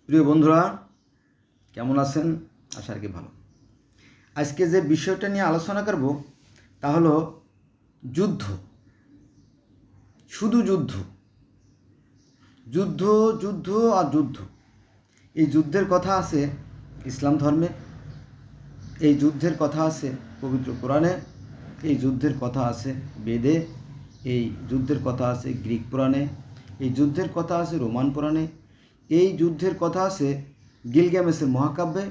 প্রিয় বন্ধুরা, কেমন আছেন? আশা আর কি ভালো। আজকে যে বিষয়টা নিয়ে আলোচনা করব তা হলো যুদ্ধ। শুধু যুদ্ধ, যুদ্ধ, যুদ্ধ আর যুদ্ধ। এই যুদ্ধের কথা আছে ইসলাম ধর্মে, এই যুদ্ধের কথা আছে পবিত্র কোরআনে, এই যুদ্ধের কথা আছে বেদে, এই যুদ্ধের কথা আছে গ্রিক পুরাণে, এই যুদ্ধের কথা আছে রোমান পুরাণে, এই যুদ্ধের কথা আছে গিলগামেশের মহাকাব্যে,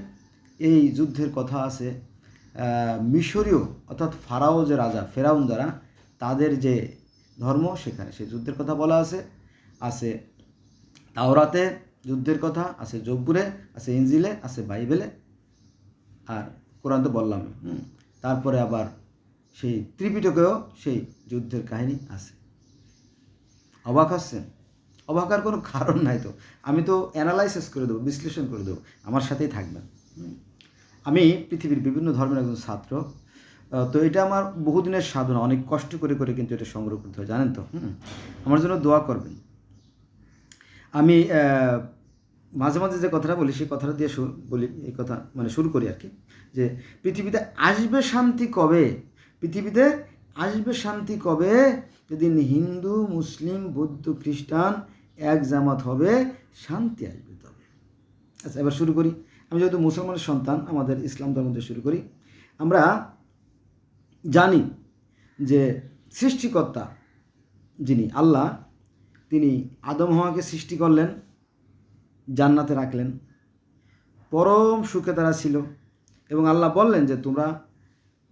এই যুদ্ধের কথা আছে মিশরীয় অর্থাৎ ফারাও যে রাজা ফেরাউন যারা তাদের যে ধর্ম সেখানে সেই যুদ্ধের কথা বলা আছে। আছে তাওরাতে যুদ্ধের কথা, আছে জব্বুরে, আছে ইনজিলে, আছে বাইবেলে, আর কোরআন তো বললামই। তারপরে আবার সেই ত্রিপিটকেও সেই যুদ্ধের কাহিনী আছে। অবাক হচ্ছেন? অবাক হওয়ার কোনো কারণ নাই তো। আমি তো অ্যানালাইসিস করে দেবো, বিশ্লেষণ করে দেবো, আমার সাথেই থাকবেন। আমি পৃথিবীর বিভিন্ন ধর্মের একজন ছাত্র, তো এটা আমার বহুদিনের সাধনা, অনেক কষ্ট করে করে কিন্তু এটা সংগ্রহ করতে হয়, জানেন তো। আমার জন্য দোয়া করবেন। আমি মাঝে মাঝে যে কথাটা বলি সেই কথাটা দিয়ে বলি, এই কথা মানে শুরু করি আর কি, যে পৃথিবীতে আসবে শান্তি কবে? পৃথিবীতে আসবে শান্তি কবে? যেদিন হিন্দু, মুসলিম, বৌদ্ধ, খ্রিস্টান এক জামাত হবে, শান্তি আসবে তবে। আচ্ছা, এবার শুরু করি। আমি যেহেতু মুসলমানের সন্তান, আমাদের ইসলাম ধর্ম দিয়ে শুরু করি। আমরা জানি যে সৃষ্টিকর্তা যিনি আল্লাহ, তিনি আদম হাওয়াকে সৃষ্টি করলেন, জান্নাতে রাখলেন, পরম সুখে তারা ছিল, এবং আল্লাহ বললেন যে তোমরা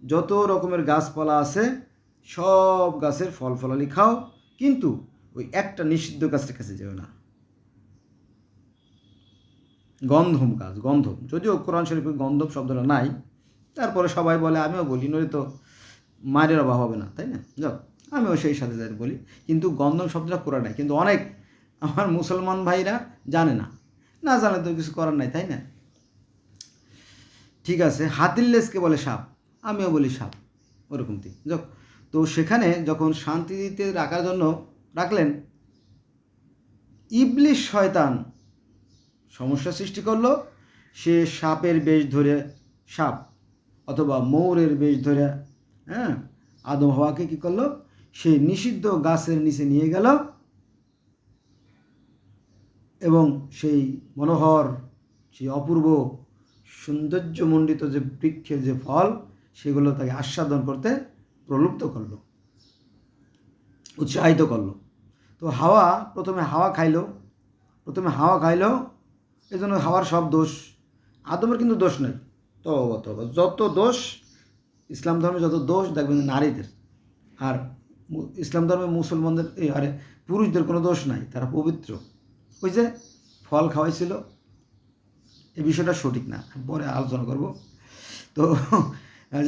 যত রকমের গাছপালা আছে সব গাছের ফল ফলালি খাও, কিন্তু ওই একটা নিষিদ্ধ গাছের কাছে যেও না, গন্ধম গাছ। গন্ধম, যদিও কোরআন শরীফে গন্ধম শব্দটা নাই, তারপরে সবাই বলে, আমিও বলি, নইলে তো মায়ের অভাব হবে না, তাই না? যাও, আমিও সেই সাথে সাথে বলি, কিন্তু গন্ধম শব্দটা কোরআন নাই। কিন্তু অনেক আমার মুসলমান ভাইরা জানে না, না জানে তো কিছু করার নাই, তাই না? ঠিক আছে, হাতির লেজকে বলে সাপ, আমিও বলি সাপ, ওরকম যাক। তো সেখানে যখন শান্তিতে রাখার জন্য রাখলেন, ইবলিশ শয়তান সমস্যা সৃষ্টি করলো। সে সাপের বেশ ধরে, সাপ অথবা ময়ূরের বেশ ধরে, আদম হাওয়াকে কী করলো? সেই নিষিদ্ধ গাছের নিচে নিয়ে গেল, এবং সেই মনোহর, সেই অপূর্ব সৌন্দর্যমণ্ডিত যে বৃক্ষের যে ফল, সেগুলো তাকে আস্বাদন করতে প্রলুব্ধ করলো, উৎসাহিত করলো। তো হাওয়া প্রথমে হাওয়া খাইলো, এই জন্য হাওয়ার সব দোষ, আদমের কিন্তু দোষ নেই। তো যত দোষ ইসলাম ধর্মে, যত দোষ দেখবেন নারীদের, আর ইসলাম ধর্মে মুসলমানদের আরে পুরুষদের কোনো দোষ নাই, তারা পবিত্র। ওই যে ফল খাওয়াইছিল, এই বিষয়টা সঠিক না, পরে আলোচনা করব। তো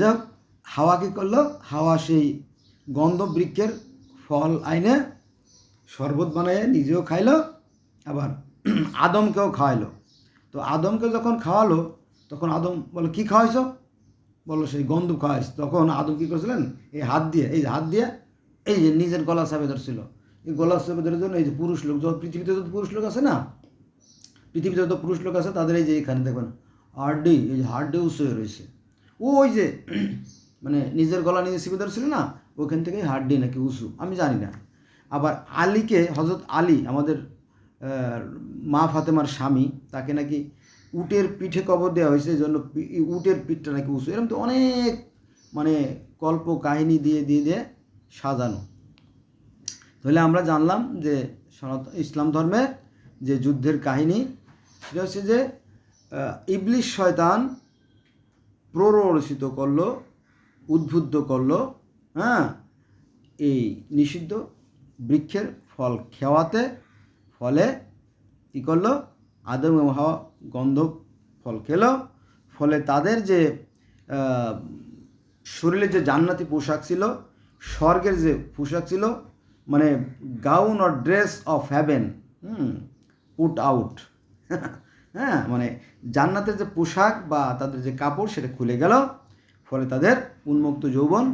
যাক, হাওয়া কী করলো? হাওয়া সেই গন্ধ বৃক্ষের ফল আইনে শরবত বানিয়ে নিজেও খাইলো, আবার আদমকেও খাওয়াইলো। তো আদমকে যখন খাওয়ালো, তখন আদম বলে, কী খাওয়াইছো? বললো, সেই গন্ধ খাওয়াইছ। তখন আদম কী করেছিলেন? এই হাত দিয়ে এই যে নিজের গলা চাপে ধরছিল। এই গলা চাপে ধরার জন্য এই যে পুরুষ লোক, যত পৃথিবীতে যত পুরুষ লোক আছে না, পৃথিবীতে যত পুরুষ লোক আছে তাদের এই যে এখানে দেখবেন হাড্ডি, এই যে হাড্ডি উঁচু হয়ে রয়েছে। ওই যে মানে নিজের গলা নিজে চেপে ধরছিল না, ওখান থেকে হাড্ডি নাকি উঁচু, আমি জানি না। আবার আলীকে, হজরত আলী আমাদের মা ফাতেমার স্বামী, তাকে নাকি উটের পিঠে কবর দেওয়া হয়েছে, এই জন্য উটের পিঠটা নাকি উঁচু। এরকম তো অনেক মানে কল্প কাহিনী দিয়ে দিয়ে দিয়ে সাজানো। তাহলে আমরা জানলাম যে ইসলাম ধর্মে যে যুদ্ধের কাহিনী, সেটা হচ্ছে যে ইবলিশ শয়তান প্ররোচিত করলো, উদ্বুদ্ধ করলো, এই নিষিদ্ধ বৃক্ষের ফল খাওয়াতে। ফলে কী করলো? আদম এবং হাওয়া গন্ধ ফল খেলো, ফলে তাদের যে শরীরে যে জান্নাতি পোশাক ছিল, স্বর্গের যে পোশাক ছিল, মানে gown or dress of heaven, put out, মানে জান্নাতের যে পোশাক বা তাদের যে কাপড়, সেটা খুলে গেল। ফলে তাদের উন্মুক্ত যৌবন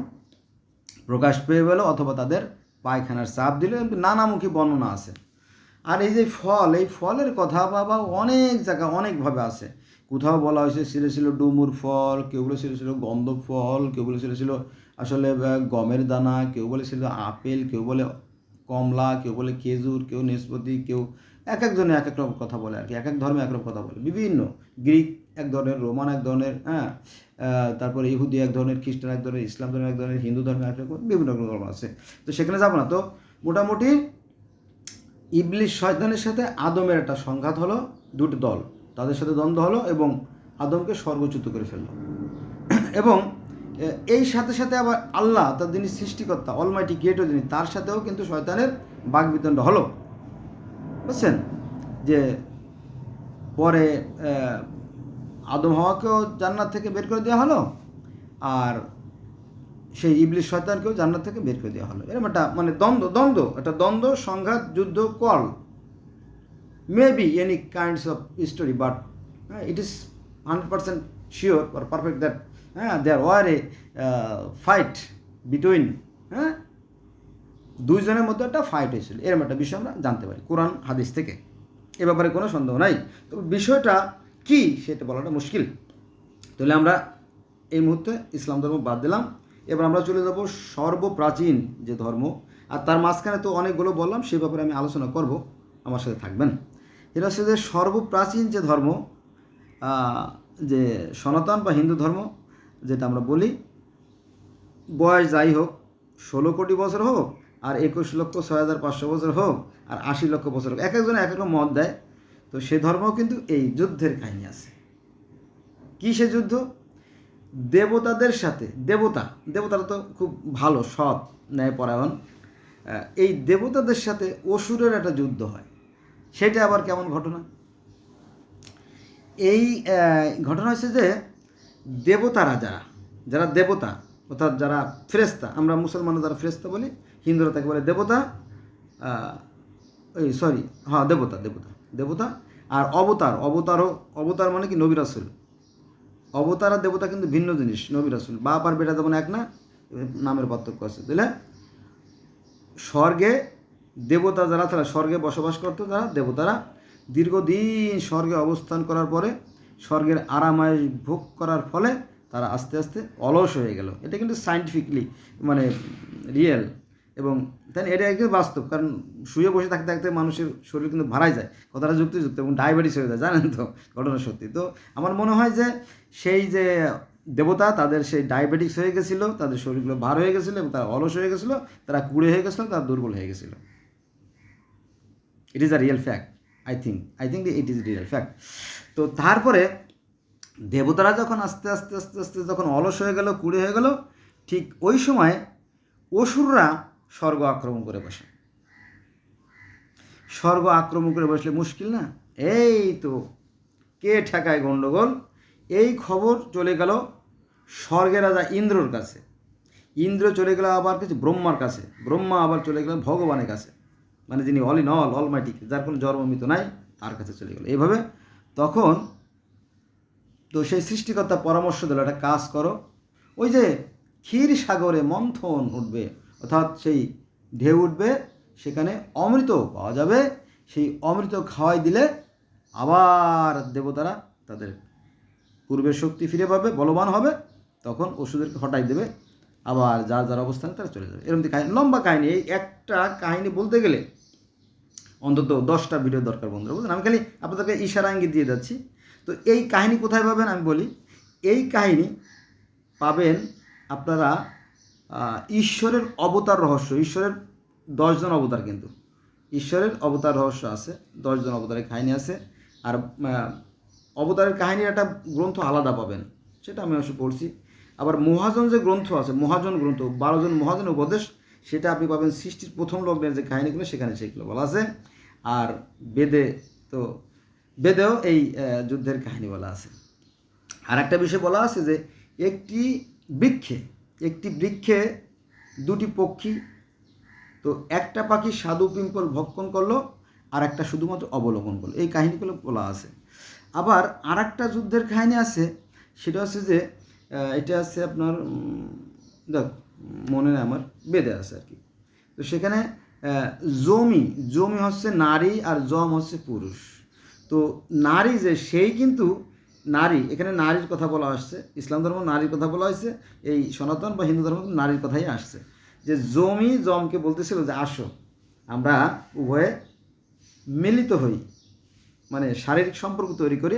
প্রকাশ পেয়ে গেল, অথবা তাদের পায়খানার চাপ দিল। নানামুখী বর্ণনা আছে। আর এই যে ফল, এই ফলের কথা বাবা অনেক জায়গা অনেকভাবে আছে। কোথাও বলা হয়েছে ছিল ডুমুর ফল, কেউ বলেছিল গন্ধব ফল, কেউ বলেছিল আসলে গমের দানা, কেউ বলেছিল আপেল, কেউ বলে কমলা, কেউ বলে খেজুর, কেউ নেসপতি, কেউ এক একজনে এক এক রকম কথা বলে আর কি, এক এক ধর্মে এক রকম কথা বলে। বিভিন্ন গ্রিক এক ধরনের, রোমান এক ধরনের, হ্যাঁ, তারপরে ইহুদি এক ধরনের, খ্রিস্টান এক ধরনের, ইসলাম ধর্ম এক ধরনের, হিন্দু ধর্ম এক রকম, বিভিন্ন রকম ধর্ম আছে। তো সেখানে যাবো না। তো মোটামুটি ইবলিশ শয়তানের সাথে আদমের একটা সংঘাত হলো, দুটো দল, তাদের সাথে দ্বন্দ্ব হলো এবং আদমকে স্বর্গচ্যুত করে ফেললো। এবং এই সাথে সাথে আবার আল্লাহ, তার যিনি সৃষ্টিকর্তা, অলমাইটি ক্রিয়েটর যিনি, তার সাথেও কিন্তু শয়তানের বাকবিতণ্ড হলো, বুঝছেন? যে পরে আদম হাওয়াকেও জান্নাত থেকে বের করে দেওয়া হলো, আর সেই ইবলিশ শয়তানকেও জান্নাত থেকে বের করে দেওয়া হলো। এরকম একটা মানে দ্বন্দ্ব, সংঘাত, যুদ্ধ, call, maybe any kinds of story, but it is 100% sure or perfect that there were a fight between, দুইজনের মধ্যে একটা ফাইট হয়েছিল। এরকম একটা বিষয় আমরা জানতে পারি কোরআন হাদিস থেকে, এ ব্যাপারে কোনো সন্দেহ নাই। তবে বিষয়টা কি সেটা বলাটা মুশকিল। তাহলে আমরা এই মুহূর্তে ইসলাম ধর্ম বাদ দিলাম, এবার আমরা চলে যাব সর্বপ্রাচীন যে ধর্ম, আর তার মাঝখানে তো অনেকগুলো বললাম, সেই ব্যাপারে আমি আলোচনা করব, আমার সাথে থাকবেন। এটা হচ্ছে যে সর্বপ্রাচীন যে ধর্ম, যে সনাতন বা হিন্দু ধর্ম যেটা আমরা বলি, বয়স যাই হোক, 16 কোটি বছর হোক, আর 21,06,500 বছর হোক, আর 80 লক্ষ বছর হোক, এক একজনে এক এক মত দেয়। তো সে ধর্মেও কিন্তু এই যুদ্ধের কাহিনী আছে। কি সে যুদ্ধ? দেবতাদের সাথে, দেবতারা তো খুব ভালো, সৎ, ন্যায়পরায়ণ, এই দেবতাদের সাথে অসুরের একটা যুদ্ধ হয়। সেটা আবার কেমন ঘটনা? এই ঘটনা হচ্ছে যে দেবতারা, যারা দেবতা, অর্থাৎ যারা ফেরেশতা, আমরা মুসলমানরা যারা ফেরেশতা বলি, হিন্দুরা তাকে বলে দেবতা, দেবতা। আর অবতার মানে কি? নবী রাসূল। অবতার আর দেবতা কিন্তু ভিন্ন জিনিস। নবী রাসূল, বাপ আর বেটা যেমন এক না, নামের পার্থক্য আছে। তাহলে স্বর্গে দেবতা যারা, তারা স্বর্গে বসবাস করতো, যারা দেবতারা দীর্ঘদিন স্বর্গে অবস্থান করার পরে স্বর্গের আরামায়েশ ভোগ করার ফলে তারা আস্তে আস্তে অলস হয়ে গেল। এটা কিন্তু সায়েন্টিফিকলি মানে রিয়েল, এবং তাই এটা একদম বাস্তব। কারণ শুয়ে বসে থাকতে থাকতে মানুষের শরীর কিন্তু ভাড়ায় যায়, কথাটা যুক্তিযুক্ত, এবং ডায়াবেটিস হয়ে যায়, জানেন তো, ঘটনা সত্যি। তো আমার মনে হয় যে সেই যে দেবতা, তাদের সেই ডায়াবেটিস হয়ে গেছিলো, তাদের শরীরগুলো ভার হয়ে গেছিলো, এবং তারা অলস হয়ে গেছিলো, তারা কুড়ে হয়ে গেছিলো, তারা দুর্বল হয়ে গেছিলো। It is a real fact. I think it is real fact. তো তারপরে দেবতারা যখন আস্তে আস্তে যখন অলস হয়ে গেল, কুড়ে হয়ে গেল, ঠিক ওই সময় অসুররা স্বর্গ আক্রমণ করে বসে। স্বর্গ আক্রমণ করে বসলে মুশকিল না? এই তো কে ঠেকায় গণ্ডগোল, এই খবর চলে গেল স্বর্গের রাজা ইন্দ্রর কাছে। ইন্দ্র চলে গেল আবার কিছু ব্রহ্মার কাছে, ব্রহ্মা আবার চলে গেলেন ভগবানের কাছে, মানে যিনি অল ইন অল, অলমাইটি, যার কোনো জন্মমৃত্যু নাই, তার কাছে চলে গেল। এইভাবে তখন তো সেই সৃষ্টিকর্তা পরামর্শ দিল, একটা কাজ করো, ওই যে ক্ষীর সাগরে মন্থন উঠবে, অর্থাৎ সেই ঢেউ উঠবে, সেখানে অমৃত পাওয়া যাবে, সেই অমৃত খাওয়াই দিলে আবার দেবতারা তাদের পূর্বের শক্তি ফিরে পাবে, বলবান হবে, তখন ওষুধেরকে হটাই দেবে, আবার যার অবস্থানে তারা চলে যাবে। এরকম কাহিনী, লম্বা কাহিনী। এই একটা কাহিনী বলতে গেলে অন্তত 10টা ভিডিও দরকার বন্ধুরা, বুঝলেন? আমি খালি আপনাদেরকে ইশারা ইঙ্গিত দিয়ে যাচ্ছি। তো এই কাহিনী কোথায় পাবেন আমি বলি। এই কাহিনী পাবেন আপনারা ঈশ্বরের অবতার রহস্য। ঈশ্বরের 10 জন অবতার, কিন্তু ঈশ্বরের অবতার রহস্য আছে, 10 জন অবতারের কাহিনী আছে। আর অবতারের কাহিনীর একটা গ্রন্থ আলাদা পাবেন, সেটা আমি অবশ্য পড়ছি। আবার মহাজন যে গ্রন্থ আছে, মহাজন গ্রন্থ, 12 জন মহাজনের উপদেশ, সেটা আপনি পাবেন সৃষ্টির প্রথম লগ্নের যে কাহিনীগুলো, সেখানে সেগুলো বলা আছে। আর বেদেও এই যুদ্ধের কাহিনী বলা আছে। আর একটা বিষয় বলা আছে যে একটি বৃক্ষে 2টি পক্ষী, তো একটা পাখি সাধু পিম্পল ভক্ষণ করলো, আর একটা শুধুমাত্র অবলোকন করলো। এই কাহিনীগুলো বলা আছে। আবার আর একটা যুদ্ধের কাহিনী আছে, সেটা হচ্ছে যে এটা আছে আপনার, দেখ মনে নেই আমার, বেদে আছে আর কি। তো সেখানে জমি জমি হচ্ছে নারী আর জম হচ্ছে পুরুষ। তো নারী যে সেই কিন্তু নারী, এখানে নারীর কথা বলা আসছে, ইসলাম ধর্ম নারীর কথা বলা হয়েছে, এই সনাতন বা হিন্দু ধর্ম নারীর কথাই আসছে। যে জমি জমকে বলতেছিল যে আসো আমরা উভয়ে মিলিত হই, মানে শারীরিক সম্পর্ক তৈরি করে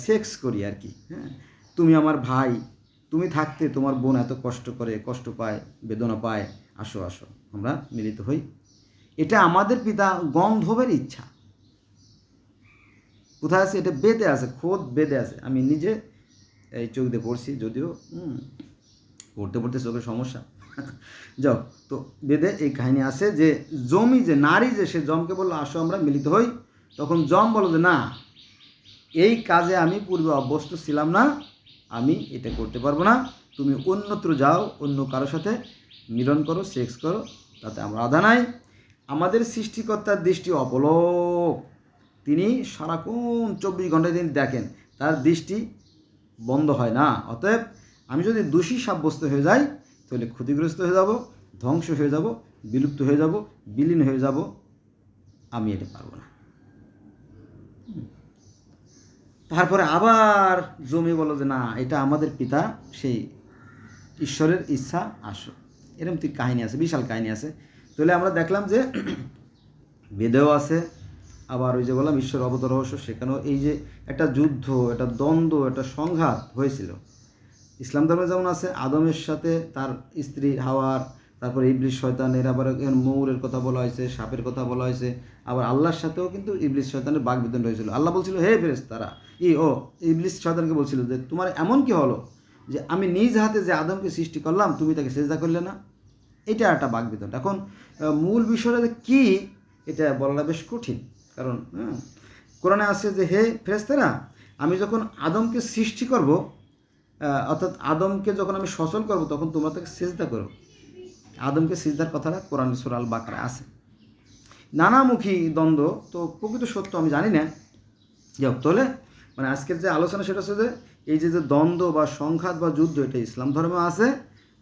সেক্স করি আর কি। হ্যাঁ, তুমি আমার ভাই, তুমি থাকতে তোমার বোন এত কষ্ট করে, কষ্ট পায়, বেদনা পায়, আসো আসো আমরা মিলিত হই। এটা আমাদের পিতা গন্ধর্বের ইচ্ছা। কোথায় আছে? এটা বেদে আছে, খোদ বেদে আছে। আমি নিজে এই চোখ দিয়ে পড়ছি, যদিও পড়তে পড়তে চোখের সমস্যা যাও। তো বেদে এই কাহিনী আছে যে জমি যে নারী যে সে জমকে বললো আসো আমরা মিলিত হই। তখন জম বলো যে না, এই কাজে আমি পূর্বে অভ্যস্ত ছিলাম না, আমি এটা করতে পারবো না, তুমি অন্যত্র যাও, অন্য কারোর সাথে মিলন করো, সেক্স করো, তাতে আমার বাধা নাই। আমাদের সৃষ্টিকর্তার দৃষ্টি অপলক, তিনি সারাক্ষণ 24 ঘন্টায় তিনি দেখেন, তার দৃষ্টি বন্ধ হয় না। অতএব আমি যদি দোষী সাব্যস্ত হয়ে যাই তাহলে ক্ষতিগ্রস্ত হয়ে যাব, ধ্বংস হয়ে যাব, বিলুপ্ত হয়ে যাব, বিলীন হয়ে যাব, আমি এটা পারবো না। তারপরে আবার জমি বলো যে না, এটা আমাদের পিতা সেই ঈশ্বরের ইচ্ছা, আসো। এরকম ঠিক কাহিনী আছে, বিশাল কাহিনী আছে। তাহলে আমরা দেখলাম যে বেদেও আছে, আবার ওই যে বললাম ঈশ্বর অবতার রহস্য, সেখানেও এই যে একটা যুদ্ধ, একটা দ্বন্দ্ব, একটা সংঘাত হয়েছিল। ইসলাম ধর্মে যেমন আছে আদমের সাথে তার স্ত্রী হাওয়ার, তারপরে ইবলিস শয়তানের, আবার মৌরের কথা বলা হয়েছে, সাপের কথা বলা হয়েছে। আবার আল্লাহর সাথেও কিন্তু ইবলিস শয়তানের বাগবিতণ্ডা হয়েছিল। আল্লাহ বলছিল হে ফেরেশতারা, ইবলিস শয়তানকে বলছিল যে তোমার এমন কি হলো যে আমি নিজ হাতে যে আদমকে সৃষ্টি করলাম তুমি তাকে সেজদা করলে না। এটা একটা বাগবিতণ্ডা। এখন মূল বিষয়টা কি এটা বলাটা বেশ কঠিন, কারণ কোরআনে আছে যে হে ফেরেশতারা, আমি যখন আদমকে সৃষ্টি করব, অর্থাৎ আদমকে যখন আমি সচল করব, তখন তোমরা তাকে সিজদা করো। আদমকে সিজদার কথাটা কোরআন সূরা আল বাকারায় আছে। নানামুখী দ্বন্দ্ব, তো প্রকৃত সত্য আমি জানি না। যাক, তাহলে মানে আজকের যে আলোচনা সেটা হচ্ছে যে এই যে দ্বন্দ্ব বা সংঘাত বা যুদ্ধ, এটা ইসলাম ধর্মে আছে,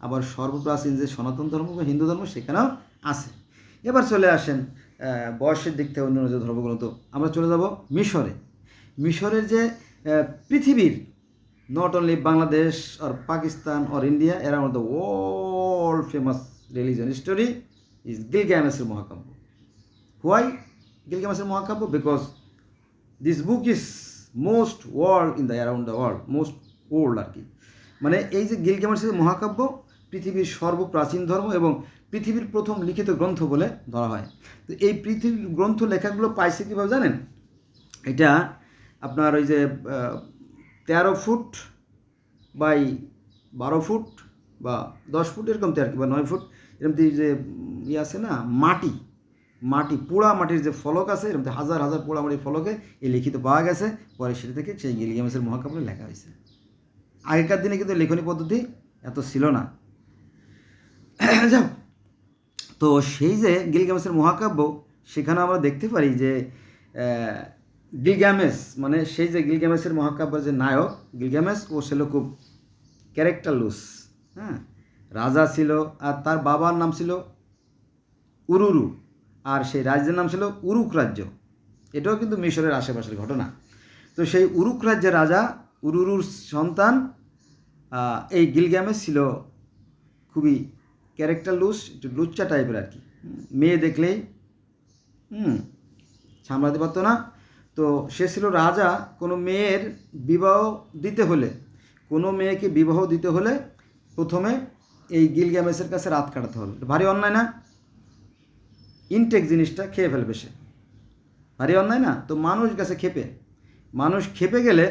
আবার সর্বপ্রাচীন যে সনাতন ধর্ম বা হিন্দু ধর্ম সেখানেও আছে। এবার চলে আসেন বয়সের দিক থেকে অন্যান্য যে ধর্মগ্রন্থ, আমরা চলে যাব মিশরে। মিশরের যে পৃথিবীর, not only Bangladesh or Pakistan or India, around the world famous religion story is Gilgamesh Mahakabha. Why Gilgamesh Mahakabha? Because this book is most world in the around the world, most old আর কি। মানে এই যে গিলগামেশের মহাকাব্য পৃথিবীর সর্বপ্রাচীন ধর্ম এবং পৃথিবীর প্রথম লিখিত গ্রন্থ বলে ধরা হয়। তো এই পৃথিবীর গ্রন্থ লেখাগুলো পাইছে কীভাবে জানেন? এটা আপনার ওই যে 13 ফুট বাই 12 ফুট বা 10 ফুট এরকম আর কি, বা 9 ফুট এরকম যে আছে না, মাটি পোড়া মাটির যে ফলক আছে, এরকম হাজার হাজার পোড়া মাটির ফলকে এই লিখিত পাওয়া গেছে। পরে সেটা থেকে সেই গিলগামেশের মহাকাব্য লেখা হয়েছে। আগেকার দিনে কিন্তু লেখনী পদ্ধতি এত ছিল না। যাও, তো সেই যে গিলগামেশের মহাকাব্য, সেখানে আমরা দেখতে পারি যে গিলগামেশ মানে সেই যে গিলগামেশের মহাকাব্যের যে নায়ক গিলগামেশ, ও ছিল খুব ক্যারেক্টারলুস। হ্যাঁ, রাজা ছিল, আর তার বাবার নাম ছিল উরুরু, আর সেই রাজ্যের নাম ছিল উরুক রাজ্য। এটাও কিন্তু মিশরের আশেপাশের ঘটনা। তো সেই উরুক রাজ্যের রাজা উরুরুর সন্তান এই গিলগামেশ ছিল খুবই ক্যারেক্টারলুস, একটু লুচ্চা টাইপের আর কি। মেয়ে দেখলেই সামলাতে পারতো না। তো সে ছিল রাজা। কোনো মেয়ের বিবাহ দিতে হলে, কোনো মেয়েকে বিবাহ দিতে হলে প্রথমে এই গিলগামেশের কাছে রাত কাটাতে হবে। ভারী অন্যায় না? ইনটেক জিনিসটা খেয়ে ফেলবে সে, ভারী অন্যায় না? তো মানুষ খেপে গেলে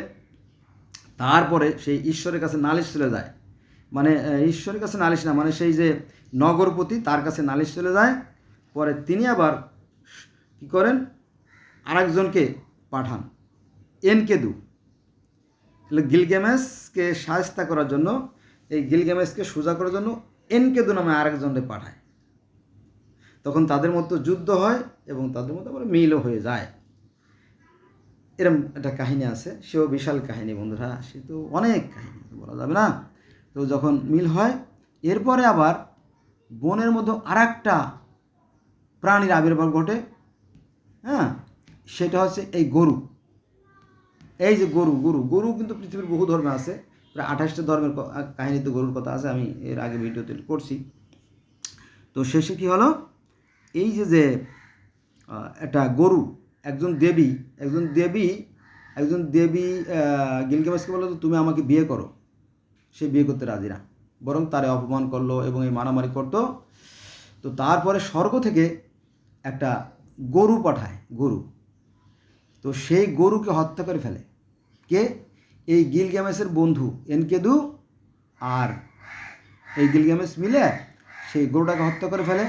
তারপরে সেই ঈশ্বরের কাছে নালিশ চলে যায়। মানে ঈশ্বরের কাছে নালিশ না, মানে সেই যে নগরপতি তার কাছে নালিশ চলে যায়। পরে তিনি আবার কী করেন, আরেকজনকে পাঠান, এনকেদু। গিলগামেশকে শায়েস্তা করার জন্য, এই গিলগামেশকে সোজা করার জন্য এনকেদু নামে আরেকজনকে পাঠায়। তখন তাদের মধ্যে যুদ্ধ হয় এবং তাদের মধ্যে আবার মিলও হয়ে যায়। এরকম একটা কাহিনী আছে, সেও বিশাল কাহিনী বন্ধুরা, সে তো অনেক কাহিনী বলা যাবে না। তো যখন মিল হয়, এরপরে আবার বনের মধ্যে আরেকটা প্রাণীর আবির্ভাব ঘটে। হ্যাঁ, সেটা হচ্ছে এই গরু। এই যে গরু গরু গরু কিন্তু পৃথিবীর বহু ধর্মে আছে, প্রায় 28টা ধর্মের কাহিনীতে গরুর কথা আছে, আমি এর আগে ভিডিওতে করছি। তো শেষে কী হলো, এই যে যে একটা গরু, একজন দেবী গিলগামেশকে বললো, তুমি আমাকে বিয়ে করো। সে বিয়ে করতে রাজি না, বরং তারে অপমান করলো এবং এই মারামারি করতো। তো তারপরে স্বর্গ থেকে একটা গরু পাঠায়, গরু। তো সেই গরুকে হত্যা করে ফেলে কে? এই গিলগামেশের বন্ধু এনকেদু আর এই গিলগামেশ মিলে সেই গরুটাকে হত্যা করে ফেলে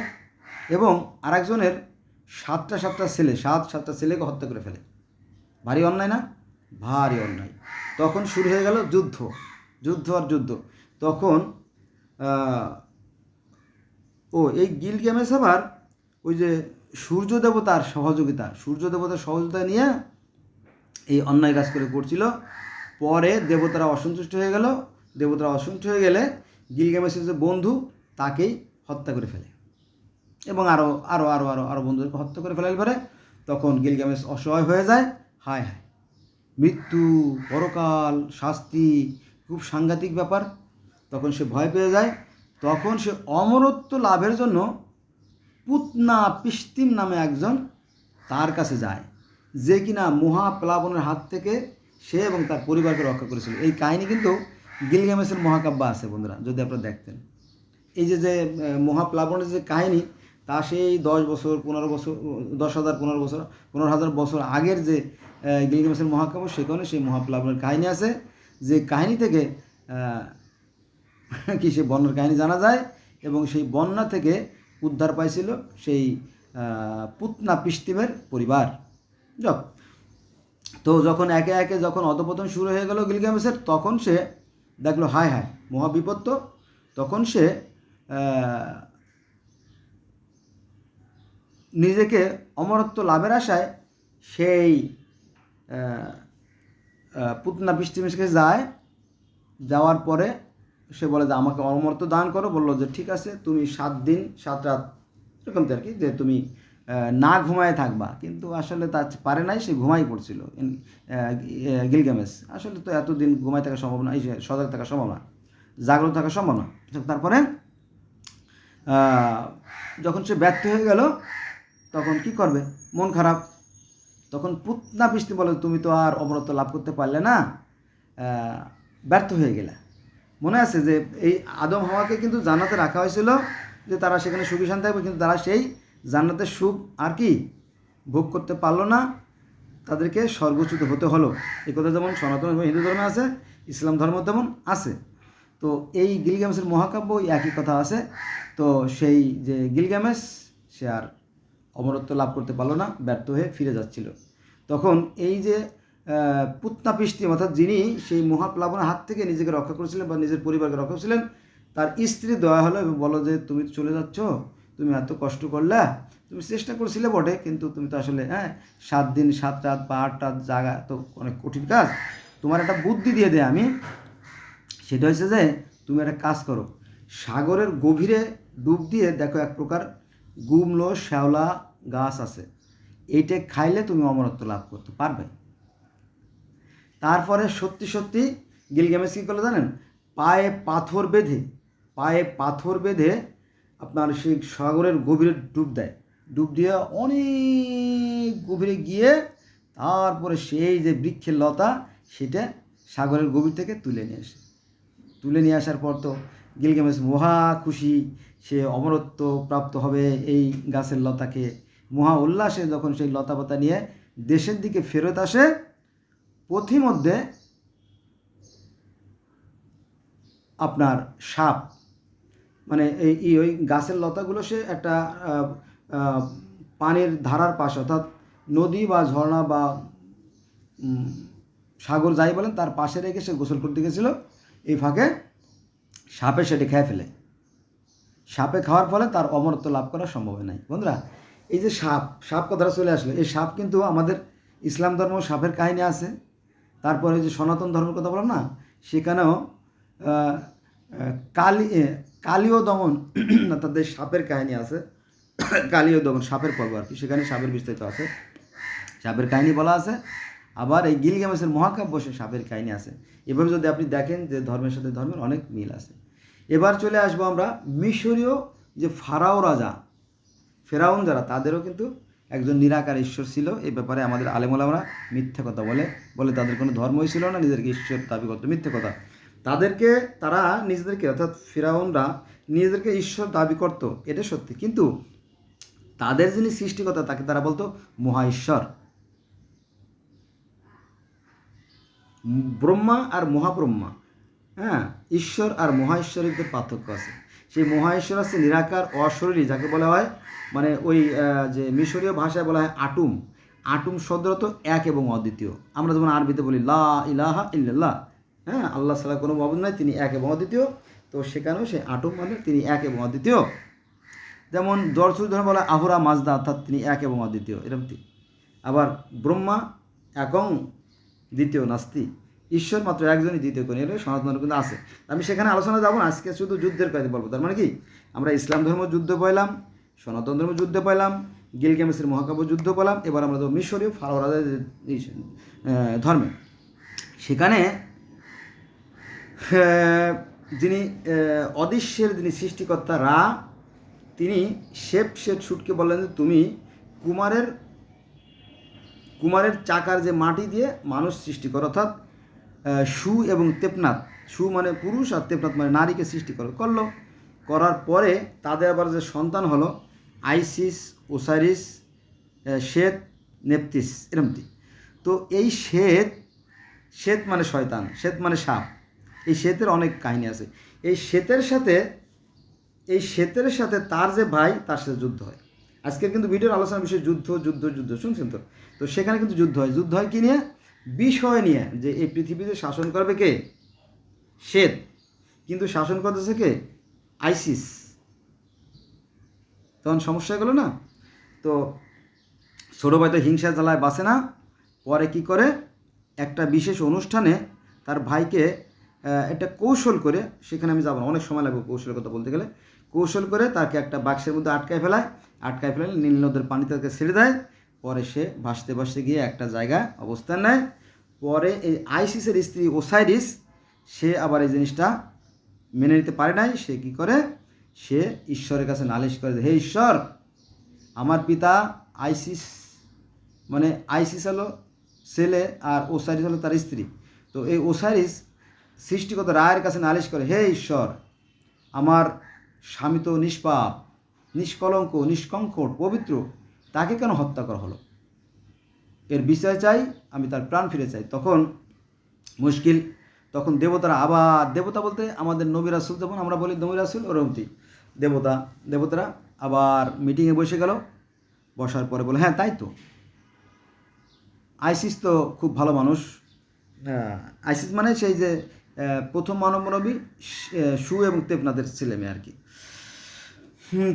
এবং আরেকজনের সাতটা ছেলেকে হত্যা করে ফেলে। ভারী অন্যায় না? ভারী অন্যায়। তখন শুরু হয়ে গেল যুদ্ধ। তখন এই গিলগামেশ আবার ওই যে সূর্য দেবতার সহযোগিতা নিয়ে এই অন্যায় কাজ করছিল। পরে দেবতারা অসন্তুষ্ট হয়ে গেলে গিলগামেশের যে বন্ধু তাকেই হত্যা করে ফেলে এবং আরও বন্ধুদেরকে হত্যা করে ফেলার পরে তখন গিলগামেশ অসহায় হয়ে যায়। হায় মৃত্যু, পরকাল, শাস্তি, খুব সাংঘাতিক ব্যাপার। তখন সে ভয় পেয়ে যায়। তখন সে অমরত্ব লাভের জন্য পুতনা পিস্তিম নামে একজন তার কাছে যায়, যে কিনা মহাপ্লাবনের হাত থেকে সে এবং তার পরিবারকে রক্ষা করেছিল। এই কাহিনী কিন্তু গিলগামেশের মহাকাব্য আছে বন্ধুরা, যদি আপনারা দেখতেন। এই যে যে মহাপ্লাবনের যে কাহিনী, তা সেই 15,000 বছর আগের যে গিলগামেশের মহাকাব্য, সেখানে সেই মহাপ্লাবনের কাহিনী আছে, যে কাহিনী থেকে সে বন্যার কাহিনী জানা যায় এবং সেই বন্যা থেকে উদ্ধার পাইছিল সেই পুতনা পিস্তিমের পরিবার। তো যখন একে একে যখন অধঃপতন শুরু হয়ে গেল গিলগামেশের, তখন সে দেখলো হায় মহাবিপত্ত। তখন সে নিজেকে অমরত্ব লাভের আশায় সেই পুতনা পিস্তিমের কাছে যাওয়ার পরে সে বলে যে আমাকে অমরত্ব দান করো। বললো যে ঠিক আছে, তুমি 7 দিন 7 রাত এরকম আর কি, যে তুমি না ঘুমায় থাকবা। কিন্তু আসলে তা পারে নাই, সে ঘুমাই পড়ছিল গিলগামেশ। আসলে তো এতদিন ঘুমায় থাকা সম্ভব না, সজাগ থাকা সম্ভব না, জাগ্রত থাকা সম্ভব না। তারপরে যখন সে ব্যর্থ হয়ে গেল, তখন কি করবে? মন খারাপ। তখন পুতনা পিস্তিম বলে, তুমি তো আর অমরত্ব লাভ করতে পারলে না, ব্যর্থ হয়ে গেলে। মনে আছে যে এই আদম হাওয়াকে কিন্তু জান্নাতে রাখা হয়েছিল যে তারা সেখানে সুখী শান্তি থাকবে, কিন্তু তারা সেই জান্নাতের সুখ আর কি ভোগ করতে পারলো না, তাদেরকে স্বর্গচ্যুত হতে হলো। এই কথা যেমন সনাতন হিন্দু ধর্মে আছে, ইসলাম ধর্ম তেমন আছে। তো এই গিলগামেশের মহাকাব্য একই কথা আছে। তো সেই যে গিলগামেশ, সে আর অমরত্ব লাভ করতে পারলো না, ব্যর্থ হয়ে ফিরে যাচ্ছিল। তখন এই যে পুতনা পিস্তিম, অর্থাৎ যিনি সেই মহাপ্লাবনের হাত থেকে নিজেকে রক্ষা করেছিলেন বা নিজের পরিবারকে রক্ষা করেছিলেন, তার স্ত্রী দয়া হলো এবং বলো যে তুমি চলে যাচ্ছ, তুমি এত কষ্ট করলে, তুমি চেষ্টা করছিলে বটে, কিন্তু তুমি তো আসলে 7 দিন 7 রাত বা 8 রাত জাগা তো অনেক কঠিন কাজ। তোমার একটা বুদ্ধি দিয়ে দেয় আমি, সেটা হচ্ছে যে তুমি একটা কাজ করো, সাগরের গভীরে ডুব দিয়ে দেখো এক প্রকার গুমলো শ্যাওলা গাছ আছে, এইটা খাইলে তুমি অমরত্ব লাভ করতে পারবে। তারপরে সত্যি গিলগামেশ কী করলো জানেন? পায়ে পাথর বেঁধে আপনার সেই সাগরের গভীরে ডুব দিয়ে অনেক গভীরে গিয়ে তারপরে সেই যে বৃক্ষের লতা, সেটা সাগরের গভীর থেকে তুলে নিয়ে আসার পর তো গিলগামেশ মহা খুশি, সে অমরত্ব প্রাপ্ত হবে এই গাছের লতাকে। মহা উল্লাসে যখন সেই লতা পাতা নিয়ে দেশের দিকে ফেরত আসে, পথিমধ্যে আপনার সাপ, মানে ওই গাছের লতাগুলো সে একটা পানির ধারার পাশে, অর্থাৎ নদী বা ঝর্ণা বা সাগর যাই বলেন, তার পাশে রেখে সে গোসল করতে গেছিল। এই ফাঁকে সাপে সেটি খেয়ে ফেলে। সাপে খাওয়ার ফলে তার অমরত্ব লাভ করা সম্ভব হয় নাই। বন্ধুরা, এই যে সাপ কথাটা চলে আসলো, এই সাপ কিন্তু আমাদের ইসলাম ধর্ম সাপের কাহিনী আছে। তারপরে যে সনাতন ধর্মের কথা বললাম না, সেখানেও কালীয় দমন তাদের সাপের কাহিনী আছে। কালীয় দমন, সাপের পর্ব আর কি, সেখানে সাপের বিস্তারিত আছে, সাপের কাহিনী বলা আছে। আবার এই গিলগামেশের মহাকাব্য সে সাপের কাহিনী আছে। এভাবে যদি আপনি দেখেন যে ধর্মের সাথে ধর্মের অনেক মিল আছে। এবার চলে আসবো আমরা মিশরীয় যে ফারাও রাজা, ফেরাউন যারা, তাদেরও কিন্তু একজন নিরাকার ঈশ্বর ছিল। এই ব্যাপারে আমাদের আলেমোলামরা মিথ্যা কথা বলে তাদের কোনো ধর্মই ছিল না, নিজেদেরকে ঈশ্বর দাবি করতো, মিথ্যে কথা। তারা নিজেদেরকে, অর্থাৎ ফেরাউনরা নিজেদেরকে ঈশ্বর দাবি করতো, এটা সত্যি, কিন্তু তাদের যিনি সৃষ্টিকর্তা তাকে তারা বলতো মহা ঈশ্বর। ব্রহ্মা আর মহাব্রহ্মা, হ্যাঁ, ঈশ্বর আর মহা ঈশ্বরের পার্থক্য আছে। সেই মহা ঈশ্বর আছে নিরাকার অশরীরী, যাকে বলা হয়, মানে ওই যে মিশরীয় ভাষায় বলা হয় আটুম শব্দত এক এবং অদ্বিতীয়। আমরা যেমন আরবিতে বলি লা ইলাহা ইল্লাল্লাহ, হ্যাঁ, আল্লাহ ছাড়া কোনো মাবুদ নাই, তিনি এক এবং অদ্বিতীয়। তো সেখানেও সেই আটুম মানে তিনি এক এবং অদ্বিতীয়। যেমন জরসুর ধরে বলা আহুরা মাজদা, অর্থাৎ তিনি এক এবং অদ্বিতীয়, এরকম। আবার ব্রহ্মা একং দ্বিতীয় নাস্তি, ঈশ্বর মাত্র একজনই, দ্বিতীয় কোন, এটা সনাতন কিন্তু আছে। আমি সেখানে আলোচনা যাবো না, আজকে শুধু যুদ্ধের কথা বলবো। তার মানে কি, আমরা ইসলাম ধর্ম যুদ্ধ পাইলাম, সনাতন ধর্ম যুদ্ধ পাইলাম, গিলগামেশের মহাকাব্য যুদ্ধ পেলাম। এবার আমরা তো মিশরীয় ফারাও রাজার ধর্মে, সেখানে যিনি অদৃশ্যের যিনি সৃষ্টিকর্তা রা, তিনি শুটকে বললেন যে তুমি কুমারের চাকার যে মাটি দিয়ে মানুষ সৃষ্টি করো, অর্থাৎ সু এবং তেপনাথ, সু মানে পুরুষ আর তেপনাথ মানে নারীকে সৃষ্টি করলো। করার পরে তাদের আবার যে সন্তান হলো আইসিস, ওসাইরিস, শ্বেত, নেপতিস, এরমটি। তো এই শ্বেত মানে শয়তান, শ্বেত মানে সাপ। এই শ্বেতের অনেক কাহিনী আছে। এই শ্বেতের সাথে তার যে ভাই, তার সাথে যুদ্ধ হয়। আজকের কিন্তু ভিডিওর আলোচনার বিষয় যুদ্ধ, শুনছেন তো? তো সেখানে কিন্তু যুদ্ধ হয় কি নিয়ে? বিষয় নিয়ে, যে এই পৃথিবীতে শাসন করবে কে? শ্বেত, কিন্তু শাসন করতেছে কে? আইসিস। তখন সমস্যা গেল না? তো ছোটো ভাই তো হিংসা জ্বালায় বাঁচে না, পরে কি করে, একটা বিশেষ অনুষ্ঠানে তার ভাইকে একটা কৌশল করে, সেখানে আমি যাবো না, অনেক সময় লাগবে কৌশলের কথা বলতে গেলে, কৌশল করে তাকে একটা বাক্সের মধ্যে আটকায় ফেলে নীল নদের পানি তাকে ছেড়ে দেয়। পরে সে ভাসতে গিয়ে একটা জায়গায় অবস্থান নেয়। পরে এই আইসিসের স্ত্রী ওসাইরিস, সে আবার এই জিনিসটা মেনে নিতে পারে নাই। সে কি করে, সে ঈশ্বরের কাছে নালিশ করে, হে ঈশ্বর, আমার পিতা আইসিস, মানে আইসিস হলো ছেলে আর ওসাইরিস হলো তার স্ত্রী। তো এই ওসাইরিস সৃষ্টিকর্তা রায়ের কাছে নালিশ করে, হে ঈশ্বর, আমার স্বামী তো নিষ্পাপ, নিষ্কলঙ্ক, নিষ্কঙ্কট, পবিত্র, তাকে কেন হত্যা করা হলো? এর বিচার চাই, আমি তার প্রাণ ফিরে চাই। তখন মুশকিল, তখন দেবতারা, আবার দেবতা বলতে আমাদের নবী রাসূল, যেমন আমরা বলি নবী রাসূল, ওরকমই দেবতারা আবার মিটিংয়ে বসে গেল। বসার পরে বলে, হ্যাঁ তাই তো, আইসিস তো খুব ভালো মানুষ। আইসিস মানে সেই যে প্রথম মানব নবী সু এবং তেপনাথের ছেলে মেয়ে আর কি।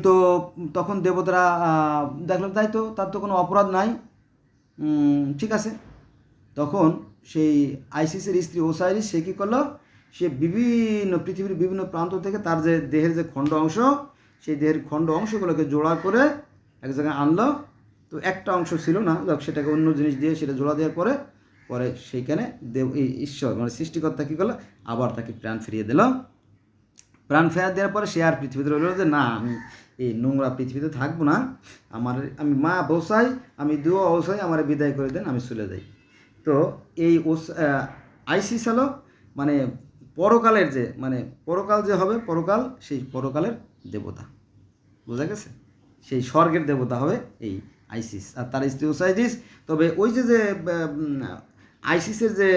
তো তখন দেবতারা দেখলাম তাই তো, তার তো কোনো অপরাধ নাই, ঠিক আছে। তখন সেই আইসিসের স্ত্রী ওসাইরিস, সে কী করলো, সে পৃথিবীর বিভিন্ন প্রান্ত থেকে তার যে দেহের যে খণ্ড অংশ, সেই দেহের খণ্ড অংশগুলোকে জোড়া করে এক জায়গায় আনলো। তো একটা অংশ ছিল না, সেটাকে অন্য জিনিস দিয়ে সেটা জোড়া দেওয়ার পরে সেইখানে এই ঈশ্বর মানে সৃষ্টিকর্তা কী করলো, আবার তাকে প্রাণ ফিরিয়ে দিল। প্রাণ ফেরা দেওয়ার পরে সে আর পৃথিবীতে রইল যে না, আমি এই নোংরা পৃথিবীতে থাকবো না, আমি মা বসাই, আমি দুয়া বসাই, আমার বিদায় করে দেন, আমি চলে যাই। তো এই আইসিস হলো মানে পরকালের যে, মানে পরকাল যে হবে, সেই পরকালের দেবতা, বোঝা গেছে? সেই স্বর্গের দেবতা হবে এই আইসিস, আর তার স্ত্রী ওসাইরিস। তবে ওই যে আইসিসের যে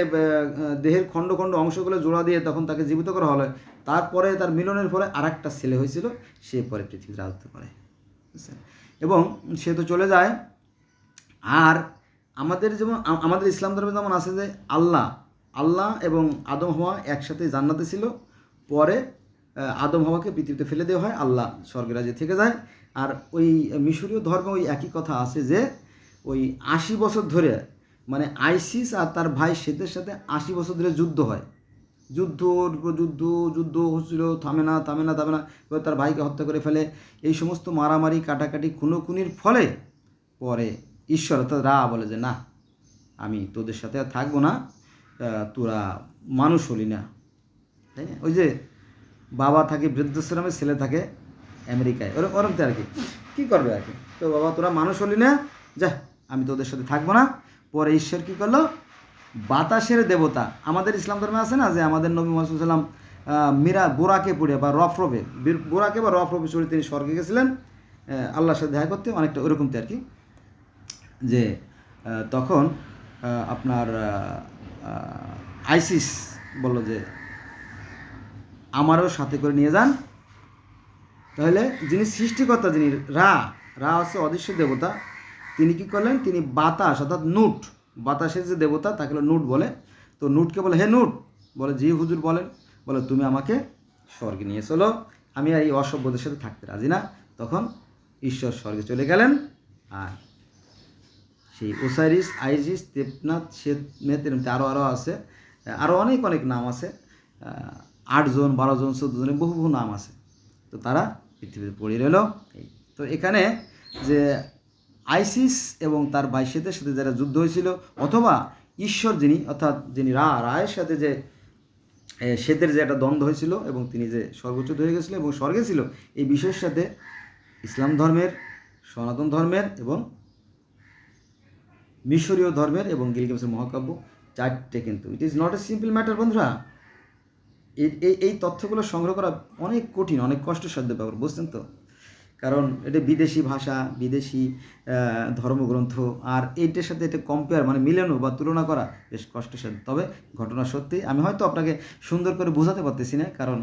দেহের খণ্ড অংশগুলো জোড়া দিয়ে তখন তাকে জীবিত করা হলো, তারপরে তার মিলনের ফলে আর একটা ছেলে হয়েছিল, সে পরে পৃথিবীতে রাজত্ব করে, বুঝছেন? এবং সে তো চলে যায়। আর আমাদের যেমন, আমাদের ইসলাম ধর্মে যেমন আছে যে আল্লাহ এবং আদম হাওয়া একসাথে জান্নাতে ছিল, পরে আদম হাওয়াকে পৃথিবীতে ফেলে দেওয়া হয়, আল্লাহ স্বর্গের রাজ্যে থেকে যায়। আর ওই মিশরীয় ধর্মে ওই একই কথা আছে যে ওই 80 বছর ধরে, মানে আইসিস আর তার ভাই শ্বেতের সাথে 80 বছর ধরে যুদ্ধ হয়। যুদ্ধর উপর যুদ্ধ যুদ্ধ হচ্ছিল, থামে না থামে না থামে না, এবার তার ভাইকে হত্যা করে ফেলে। এই সমস্ত মারামারি কাটাকাটি খুনোখুনির ফলে পরে ঈশ্বর অর্থাৎ রা বলে যে না, আমি তোদের সাথে আর থাকবো না, তোরা মানুষ হলি না, তাই না? ওই যে বাবা থাকে বৃদ্ধাশ্রমে, ছেলে থাকে আমেরিকায়, ওরকম তো আর কি, কী করবে আর কি। তো বাবা তোরা মানুষ হলি না, যা আমি তোদের সাথে থাকবো না। পরে ঈশ্বর কী করলো, বাতাসের দেবতা, আমাদের ইসলাম ধর্মে আছে না যে আমাদের নবী মুহাম্মদ সাল্লাল্লাহু আলাইহি ওয়াসাল্লাম বোরাকে পড়ে বা রফরফে, বোরাকে বা রফরফে চড়ে তিনি স্বর্গে গেছিলেন আল্লাহর সাথে দেখা করতে, অনেকটা ওরকম তো আর কি। যে তখন আপনার আইসিস বলল যে আমারও সাথে করে নিয়ে যান। তাহলে যিনি সৃষ্টিকর্তা, যিনি রা, রা হচ্ছে অদৃশ্য দেবতা, তিনি কি করলেন, তিনি বাতাস অর্থাৎ নুট, বাতাসের যে দেবতা তাকে নুট বলে। তো নুটকে বলে হে নুট, বলে জি হুজুর বলেন, বলে তুমি আমাকে স্বর্গে নিয়ে চলো, আমি আর এই অসভ্যদের সাথে থাকতে রাজি না। তখন ঈশ্বর স্বর্গে চলে গেলেন। আর সেই ওসাইরিস, আইজিস, তেপনাথ, সেতমেত, এরকম আরও আছে, আরও অনেক অনেক নাম আছে, 8 জন 12 জন 14 জনের বহু বহু নাম আছে। তো তারা পৃথিবীতে পড়ে রইল। তো এখানে যে আইসিস এবং তার বাইশেদের সাথে যারা যুদ্ধ হয়েছিল, অথবা ঈশ্বর যিনি অর্থাৎ যিনি রায়ের সাথে যে সেদের যে একটা দ্বন্দ্ব হয়েছিল এবং তিনি যে স্বর্গচ্যুত হয়ে গেছিলো এবং স্বর্গে ছিল, এই বিষয়ের সাথে ইসলাম ধর্মের, সনাতন ধর্মের এবং মিশরীয় ধর্মের এবং গিলগামেশের মহাকাব্য, চারটে কিন্তু it is not a simple matter বন্ধুরা। এই তথ্যগুলো সংগ্রহ করা অনেক কঠিন, অনেক কষ্টসাধ্য ব্যাপার, বুঝছেন তো? কারণ এটা বিদেশি ভাষা, বিদেশি ধর্মগ্রন্থ, আর এইটার সাথে এটা কম্পেয়ার মানে মিলানো বা তুলনা করা বেশ কষ্টসাধ্য। তবে ঘটনা সত্যি, আমি হয়তো আপনাকে সুন্দর করে বোঝাতে পারতেছি না, কারণ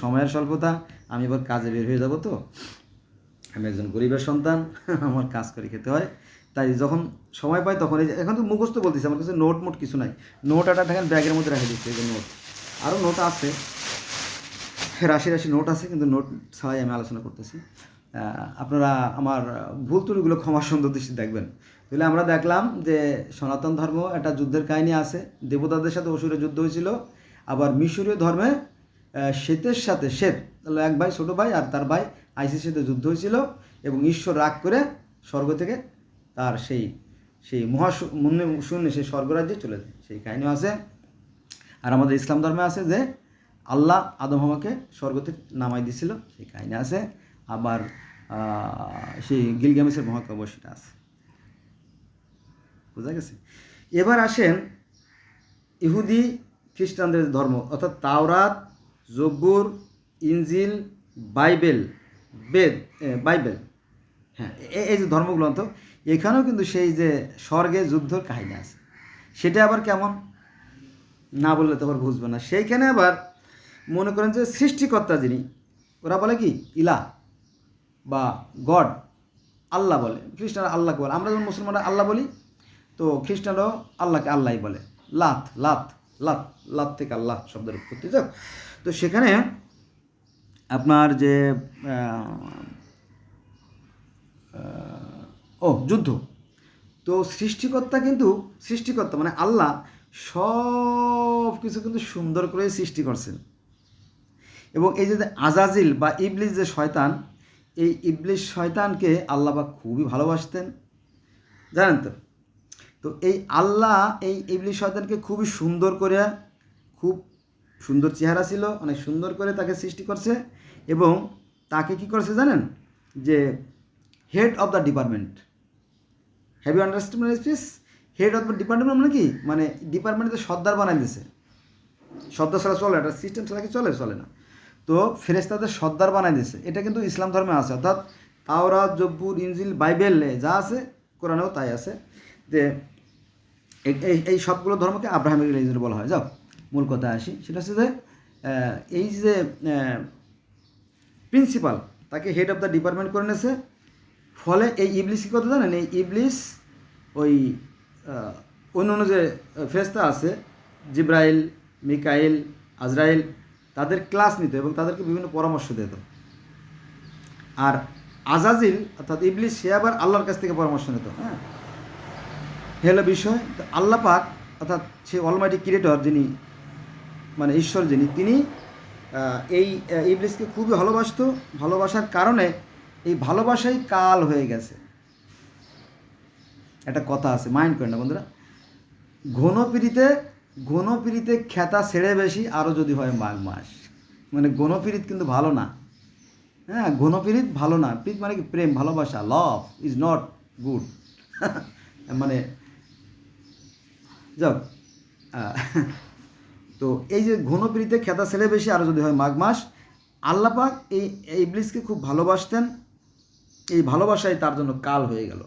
সময়ের স্বল্পতা, আমি এবার কাজে বের হয়ে যাব। তো আমি একজন গরিবের সন্তান, আমার কাজ করে খেতে হয়, তাই যখন সময় পাই তখন এই যে এখন তো মুখস্থ বলতেছি, আমার কাছে নোট মোট কিছু নাই, নোট একটা দেখেন ব্যাগের মধ্যে রেখে দিচ্ছি, এই যে নোট, আরও নোট আছে, রাশি রাশি নোট আছে, কিন্তু নোট ছাড়াই আমি আলোচনা করতেছি। আপনারা আমার ভুল ত্রুটিগুলো ক্ষমা সুন্দর দৃষ্টি দেখবেন। তাহলে আমরা দেখলাম যে সনাতন ধর্ম একটা যুদ্ধের কাহিনী আছে, দেবতাদের সাথে অসুরের যুদ্ধ হয়েছিল। আবার মিশরীয় ধর্মে শ্বেতের সাথে, শ্বেত তাহলে এক ভাই, ছোটো ভাই, আর তার ভাই আইসির সাথে যুদ্ধ হয়েছিল এবং ঈশ্বর রাগ করে স্বর্গ থেকে তার সেই শূন্য সেই স্বর্গরাজ্যে চলে যায়, সেই কাহিনীও আছে। আর আমাদের ইসলাম ধর্মে আছে যে আল্লাহ আদম হাওয়াকে স্বর্গ থেকে নামাই দিয়েছিল, সেই কাহিনী আছে। আবার সেই গিলগামেশের মহাকাব্য সেটা আছে, বোঝা গেছে? এবার আসেন ইহুদি খ্রিস্টানদের ধর্ম, অর্থাৎ তাওরাত, জব্বুর, ইনজিল, বাইবেল, বাইবেল, হ্যাঁ, এই যে ধর্মগ্রন্থ, এখানেও কিন্তু সেই যে স্বর্গে যুদ্ধর কাহিনী আছে। সেটা আবার কেমন, না বললে তো আবার বুঝবে না। সেইখানে আবার মনে করেন যে সৃষ্টিকর্তা যিনি, ওরা বলে কি ইলা বা গড, আল্লাহ বলে, খ্রিস্টানরা আল্লাহকে বলে। আমরা যেমন মুসলমানরা আল্লাহ বলি, তো খ্রিস্টানরাও আল্লাহকে আল্লাহই বলে। লাত লাত লাত লাত থেকে আল্লাহ শব্দের উৎপত্তি। যাক, তো সেখানে আপনার যে যুদ্ধ, তো সৃষ্টিকর্তা মানে আল্লাহ সব কিছু কিন্তু সুন্দর করে সৃষ্টি করছেন। এবং এই যে আজাজিল বা ইবলিস যে শয়তান, এই ইবলিস শয়তানকে আল্লাহ বা খুবই ভালোবাসতেন, জানেন তো? তো এই আল্লাহ এই ইবলিস শয়তানকে খুবই সুন্দর করে, খুব সুন্দর চেহারা ছিল, অনেক সুন্দর করে তাকে সৃষ্টি করছে এবং তাকে কি করেছে জানেন, যে head of the department, have you understand my speech? Head of the department মানে কি, মানে ডিপার্টমেন্টে সর্দার বানাই দিয়েছে। সর্দার ছাড়া চলে, একটা সিস্টেম ছাড়া কি চলে না। তো ফেরেশতাদের সর্দার বানাই দিয়েছে। এটা কিন্তু ইসলাম ধর্মে আছে, অর্থাৎ তাওরাত, জব্বুর, ইনজিল, বাইবেলে যা আছে, কোরআনেও তাই আছে। যে এই সবগুলো ধর্মকে আব্রাহামিক রিলিজিয়ন বলা হয়। যাও মূল কথায় আসি, সেটা হচ্ছে যে এই যে প্রিন্সিপাল, তাকে হেড অফ দ্য ডিপার্টমেন্ট করে নিয়েছে। ফলে এই ইবলিস কী কথা জানেন, এই ইবলিস ওই অন্য যে ফেরেশতা আছে, জিব্রাইল, মিকাইল, আজরাইল, তাদের ক্লাস নিত এবং তাদেরকে বিভিন্ন পরামর্শ দিত। আর আজাজিল অর্থাৎ ইবলিস, সে আবার আল্লাহর কাছ থেকে পরামর্শ নিত। হ্যাঁ, হলো বিষয়। তো আল্লাহ পাক অর্থাৎ সে অলমাইটি ক্রিয়েটর, যিনি মানে ঈশ্বর যিনি, তিনি এই ইবলিসকে খুবই ভালোবাসতো। ভালোবাসার কারণে এই ভালোবাসাই কাল হয়ে গেছে। একটা কথা আছে, মাইন্ড করেন না বন্ধুরা, ঘন পিড়িতে খেতা ছেড়ে বেশি, আরও যদি হয় মাঘ মাস। মানে ঘন পিড়িত কিন্তু ভালো না। হ্যাঁ, ঘন পিড়িত ভালো না। পিড়িত মানে কি? প্রেম, ভালোবাসা। Love is not good. মানে যাক, তো এই যে ঘন পিড়িতে খেতা ছেড়ে বেশি, আরও যদি হয় মাঘ মাস। আল্লাহ পাক এই ইবলিসকে খুব ভালোবাসতেন। এই ভালোবাসাই তার জন্য কাল হয়ে গেল।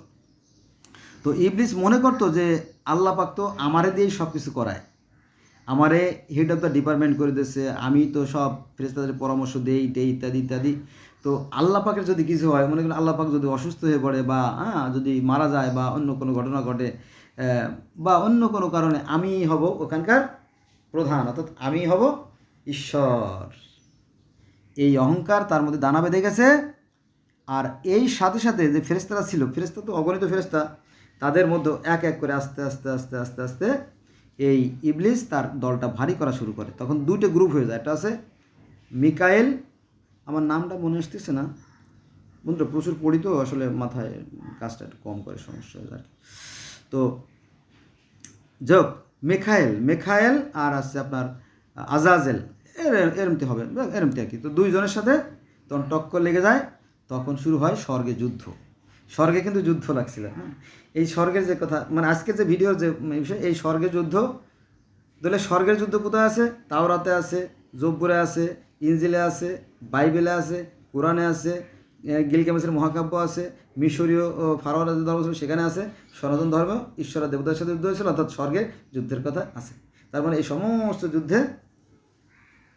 তো ইবলিস মনে করতো যে আল্লাহ পাক তো আমারে দিয়েই সব কিছু করায়, আমারে হেড অফ দ্য ডিপার্টমেন্ট করে দিয়েছে, আমি তো সব ফেরেশতাদের পরামর্শ দেই ইত্যাদি ইত্যাদি। তো আল্লাহ পাকের যদি কিছু হয়, মনে করেন আল্লাহ পাক যদি অসুস্থ হয়ে পড়ে, বা যদি মারা যায়, বা অন্য কোনো ঘটনা ঘটে, বা অন্য কোনো কারণে, আমি হব ওখানকার প্রধান, অর্থাৎ আমি হব ঈশ্বর। এই অহংকার তার মধ্যে দানা বেঁধে গেছে। আর এই সাথে সাথে যে ফেরেশতারা ছিল, ফেরেশতা তো অগণিত ফেরেশতা, তাদের মধ্যে এক এক করে আস্তে আস্তে আস্তে আস্তে আস্তে এই ইবলিস তার দলটা ভারী করা শুরু করে। তখন দুইটা গ্রুপ হয়ে যায়। একটা আছে মিকায়েল, আমার নামটা মনে আসতেছে না বন্ধুরা, প্রচুর পড়ি তো আসলে, মাথায় কাজটা একটু কম করে, সমস্যা হয়ে যায়। তো যোগ মেখায়েল আর আছে আপনার আজাজেল, এরমতি হবে, এরমতি আর কি। তো দুইজনের সাথে তখন টক্কর লেগে যায়। তখন শুরু হয় স্বর্গে যুদ্ধ। স্বর্গে কিন্তু যুদ্ধ লাগছিল। হ্যাঁ, এই স্বর্গের যে কথা, মানে আজকে যে ভিডিওর যে বিষয়, এই স্বর্গের যুদ্ধ। তাহলে স্বর্গের যুদ্ধ কোথায় আছে? তাওরাতে আছে, জব্বুরে আছে, ইনজিলে আছে, বাইবেলে আছে, কোরআনে আছে, গিলগামেশের মহাকাব্য আছে, মিশরীয় ফারাওয়ার যে ধর্ম ছিল সেখানে আছে, সনাতন ধর্ম ঈশ্বর আর দেবতার সাথে যুদ্ধ হয়েছিল, অর্থাৎ স্বর্গের যুদ্ধের কথা আছে। তার মানে এই সমস্ত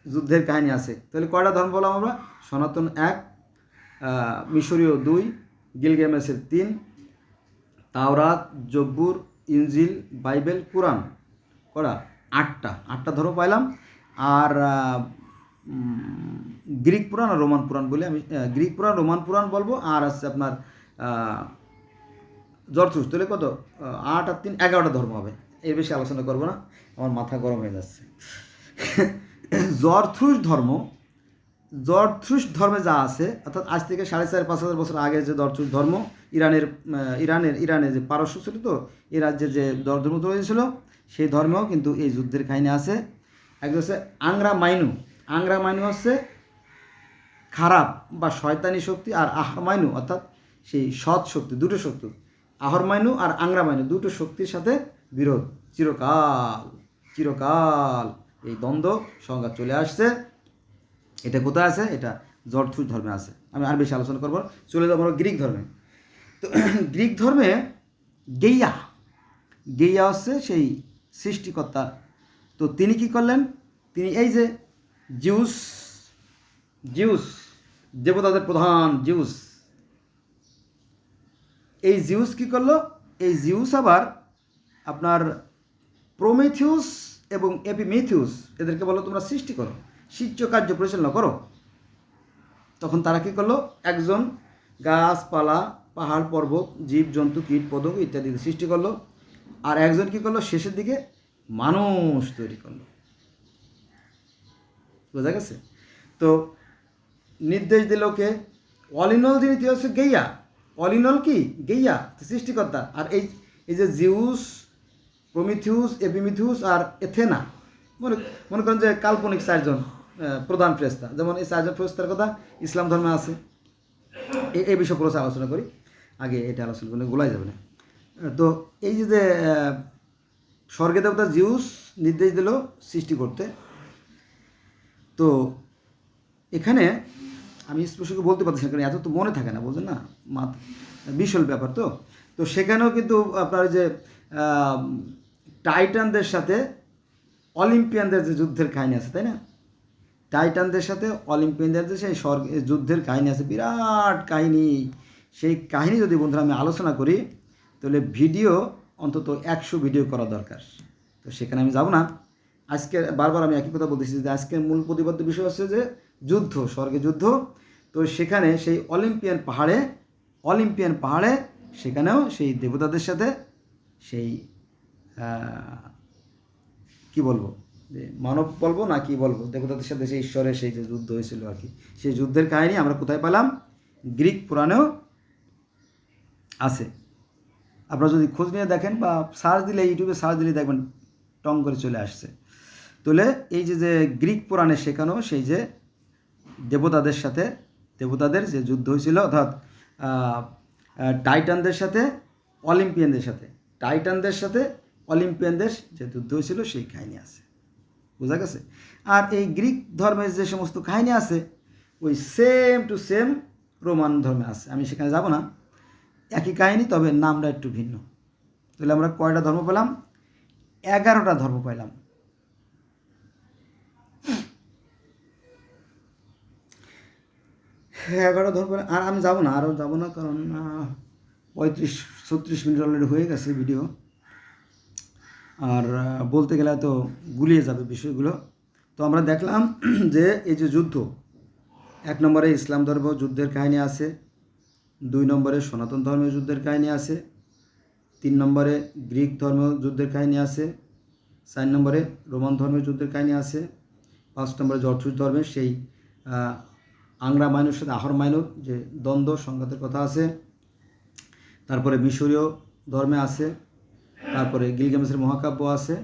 যুদ্ধের কাহিনী আছে। তাহলে কয়টা ধর্ম বললাম আমরা? সনাতন 1, মিশরীয় 2, গিলগামেশের 3, তাওরাত, জব্বুর, ইনজিল, বাইবেল, কোরআন, করা 8টা ধর্ম পাইলাম। আর গ্রিক পুরাণ আর রোমান পুরাণ বলে, আমি গ্রিক পুরাণ রোমান পুরাণ বলবো। আর আছে আপনার জরথ্রুস। তাহলে কত? 8 আর 3 11টা ধর্ম হবে। এর বেশি আলোচনা করবো না, আমার মাথা গরম হয়ে যাচ্ছে। জরথ্রুস ধর্মে যা আছে, অর্থাৎ আজ থেকে 4,500-5,000 বছর আগে যে জরথ্রুস ধর্ম, ইরানে যে পারস্য ছিল, তো এই রাজ্যে যে ধর্ম তৈরি ছিল, সেই ধর্মেও কিন্তু এই যুদ্ধের কাহিনী আছে। একজন হচ্ছে আংরা মাইনু হচ্ছে খারাপ বা শয়তানি শক্তি, আর আহরমাইনু অর্থাৎ সেই সৎ শক্তি। দুটো শক্তি, আহরমাইনু আর আংরা মাইনু, দুটো শক্তির সাথে বিরোধ। চিরকাল এই দ্বন্দ্ব সংঘাত চলে আসছে। এটা কোথায় আছে? এটা জরথ্রুস ধর্মে আছে। আমি আর বেশি আলোচনা করবো, চলে যাবো গ্রিক ধর্মে। তো গ্রিক ধর্মে গেইয়া হচ্ছে সেই সৃষ্টিকর্তা। তো তিনি কি করলেন? তিনি এই যে জিউস দেবতাদের প্রধান জিউস, এই জিউস কি করলো? এই জিউস আবার আপনার প্রোমেথিউস এবং এপিমেথিউস, এদেরকে বলো তোমরা সৃষ্টি করো, সৃষ্টি কার্য পরিচালনা করো। তখন তারা কী করলো? একজন গাছপালা, পাহাড় পর্বত, জীব জন্তু, কীট পতঙ্গ ইত্যাদি সৃষ্টি করলো। আর একজন কী করলো? শেষের দিকে মানুষ তৈরি করলো। বোঝা গেছে? তো নির্দেশ দিল কে? অলিনল যিনি, তিনি হচ্ছে গেইয়া। অলিনল কি? গেইয়া, সৃষ্টিকর্তা। আর এই যে জিউস, প্রমিথিউস, এপিমিথিউস আর এথেনা, মনে করেন যে কাল্পনিক 4জন প্রধান ফেরেশতা। যেমন এই 4জন ফেরেশতার কথা ইসলাম ধর্মে আছে। এই বিষয়ে পুরো আলোচনা করি, আগে এটা আলোচনা করলে গোলাই যাবে না। তো এই যে স্বর্গে দেবতা জিউস নির্দেশ দিল সৃষ্টি করতে। তো এখানে আমি স্পষ্ট বলতে পারতেছি না, কারণ এত তো মনে থাকে না, বুঝলেন না, বিশাল ব্যাপার। তো সেখানেও কিন্তু আপনার যে টাইটানদের সাথে অলিম্পিয়ানদের যে যুদ্ধের কাহিনী আছে, তাই না? টাইটানদের সাথে অলিম্পিয়ানদের যে সেই যুদ্ধের কাহিনী আছে, বিরাট কাহিনী। সেই কাহিনী যদি বন্ধুরা আমি আলোচনা করি, তাহলে ভিডিও অন্তত 100 ভিডিও করা দরকার। তো সেখানে আমি যাব না। আজকে বারবার আমি একই কথা বলতেছি যে আজকের মূল প্রতিপাদ্য বিষয় হচ্ছে যে যুদ্ধ, স্বর্গে যুদ্ধ। তো সেখানে সেই অলিম্পিয়ান পাহাড়ে সেখানেও সেই দেবতাদের সাথে সেই কি বলবো, যে মানব বলবো না কি বলবো, দেবতাদের সাথে সেই ঈশ্বরের সেই যে যুদ্ধ হয়েছিল আর কি, সেই যুদ্ধের কাহিনী আমরা কোথায় পেলাম? গ্রিক পুরাণেও আছে। আপনারা যদি খোঁজ নিয়ে দেখেন বা সার্চ দিলে, ইউটিউবে সার্চ দিলে দেখবেন টং করে চলে আসছে। তাহলে এই যে গ্রিক পুরাণে শেখানো সেই যে দেবতাদের সাথে, দেবতাদের যে যুদ্ধ হয়েছিল, অর্থাৎ টাইটানদের সাথে অলিম্পিয়ানদের সাথে, টাইটানদের সাথে অলিম্পিয়ানদের যে যুদ্ধ হয়েছিল সেই কাহিনী আছে। বোঝা গেছে? আর এই গ্রিক ধর্মের যে সমস্ত কাহিনী আছে ওই সেম টু সেম রোমান ধর্মে আছে। আমি সেখানে যাব না, একই কাহিনী, তবে নামটা একটু ভিন্ন। তাহলে আমরা কয়টা ধর্ম পেলাম? 11টা ধর্ম পেলাম। হ্যাঁ, 11টা ধর্ম। আর আমি যাব না, আরও যাব না, কারণ 35-36 মিনিট অলরেডি হয়ে গেছে ভিডিও। আর বলতে গেলে তো গুলিয়ে যাবে বিষয়গুলো। তো আমরা দেখলাম যে এই যে যুদ্ধ, 1 নম্বরে ইসলাম ধর্ম যুদ্ধের কাহিনী আছে, 2 নম্বরে সনাতন ধর্মের যুদ্ধের কাহিনী আছে, 3 নম্বরে গ্রিক ধর্ম যুদ্ধের কাহিনী আছে, 4 নম্বরে রোমান ধর্মের যুদ্ধের কাহিনী আছে, 5 নম্বরে জরথুস ধর্মের সেই আংরা মাইনুর সাথে আহর মাইনুর যে দ্বন্দ্ব সংঘাতের কথা আছে, তারপরে মিশরীয় ধর্মে আছে, তারপরে গিলগামেশের মহাকাব্য আছে,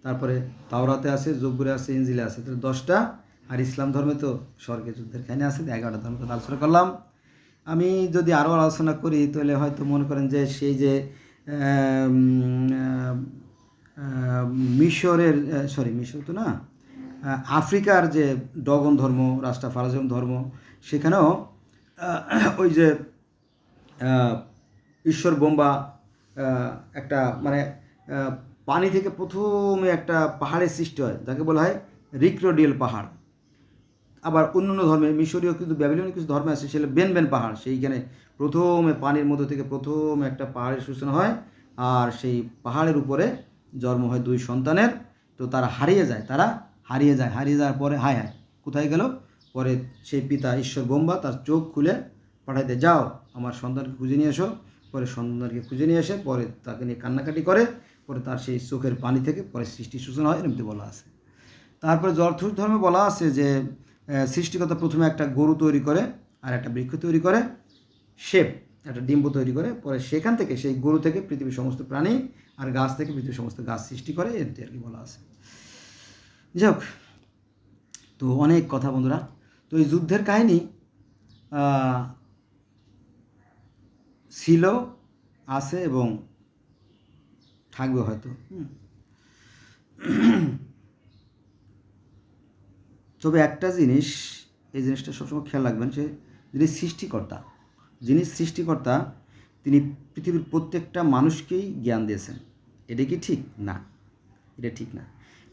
তারপরে তাওরাতে আছে, জব্বুরে আছে, ইনজিলে আছে। তো 10টা। আর ইসলাম ধর্মে তো স্বর্গের যুদ্ধের কাহিনী আছে। 11টা ধর্মের কথা আলোচনা করলাম। আমি যদি আরও আলোচনা করি তাহলে হয়তো মনে করেন যে সেই যে মিশরের মিশর তো না, আফ্রিকার যে ডগন ধর্ম, রাস্টাফারিজম ধর্ম, সেখানেও ওই যে ঈশ্বর বোম্বা একটা মানে পানি থেকে প্রথমে একটা পাহাড়ের সৃষ্টি হয়, যাকে বলা হয় রিক্রোডিয়াল পাহাড়। আবার অন্যান্য ধর্মে, মিশরীয় কিন্তু ব্যাবিলনীয় কিছু ধর্মে আছে, সেটা বেনবেন পাহাড়, সেইখানে প্রথমে পানির মধ্যে থেকে প্রথমে একটা পাহাড়ের সূচনা হয়, আর সেই পাহাড়ের উপরে জন্ম হয় 2 সন্তানের। তো তারা হারিয়ে যায়, হারিয়ে যাওয়ার পরে হায় কোথায় গেল? পরে সেই পিতা ঈশ্বর বোম্বা তার চোখ খুলে পাঠাইতে, যাও আমার সন্তানকে খুঁজে নিয়ে এসো। পরে সন্তানকে খুঁজে নিয়ে এসে পরে তাকে নিয়ে কান্নাকাটি করে, পরে তার সেই চোখের পানি থেকে পরে সৃষ্টির সূচনা হয়, এরকম বলা আছে। তারপরে জরথুস ধর্মে বলা আছে যে সৃষ্টিকর্তা প্রথমে একটা গরু তৈরি করে, আর একটা বৃক্ষ তৈরি করে, শেপ একটা ডিম্ব তৈরি করে, পরে সেখান থেকে সেই গরু থেকে পৃথিবীর সমস্ত প্রাণী, আর গাছ থেকে পৃথিবীর সমস্ত গাছ সৃষ্টি করে, এর আর কি বলা আছে। যাই হোক, তো অনেক কথা বন্ধুরা। তো এই যুদ্ধের কাহিনী ছিল, আছে এবং থাকবে হয়তো। তবে একটা জিনিস, এই জিনিসটা সবসময় খেয়াল রাখবেন, যে যিনি সৃষ্টিকর্তা তিনি পৃথিবীর প্রত্যেকটা মানুষকেই জ্ঞান দিয়েছেন। এটা কি ঠিক? না, এটা ঠিক না।